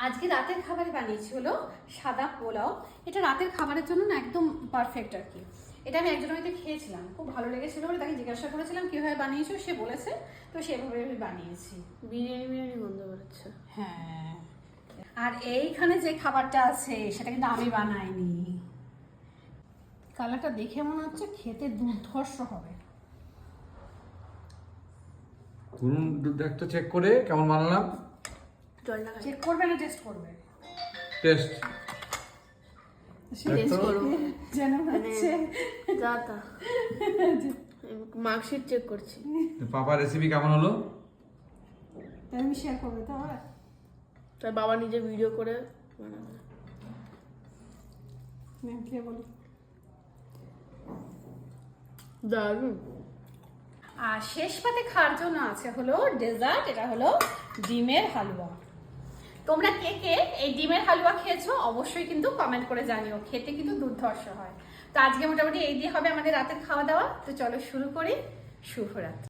আজকে রাতের খাবারে বানিয়েছি হলো সাদা পোলাও। এটা রাতের খাবারের জন্য না একদম পারফেক্ট আর কি। এটা আমি একজনের বাড়িতে খেয়েছিলাম, খুব ভালো লেগেছিল বলে তাকে জিজ্ঞাসা করেছিলাম কিভাবে বানিয়েছো, সে বলেছে, তো সেভাবে আমি বানিয়েছি। বিরিয়ানি গন্ধ বেরোচ্ছে। হ্যাঁ, আর এইখানে যে খাবারটা আছে সেটা কিন্তু আমি বানাইনি। কালারটা দেখে মনে হচ্ছে খেতে দুর্ধর্ষ হবে। ধরুন একটা চেক করে কেমন বানালাম। জল লাগা চেক করবে না টেস্ট করবে? টেস্ট টেস্ট করব যেন হচ্ছে যা তা মার্কশিট চেক করছি। পাপা রেসিপি কেমন হলো? আমি শেয়ার করবে তো আবার। তার বাবা নিজে ভিডিও করে বানাবে। কে বলি দারুণ। আর শেষ পাতে খাওয়ার জন্য আছে হলো ডেজার্ট, এটা হলো ডিমের হালুয়া। তোমরা কে কে এই ডিমের হালুয়া খেয়েছো অবশ্যই কিন্তু কমেন্ট করে জানিও, খেতে কিন্তু দুর্ধর্ষ হয়। তো আজকে মোটামুটি এই দিয়ে হবে আমাদের রাতের খাওয়া দাওয়া। তো চলো শুরু করি। শুভরাত্রি।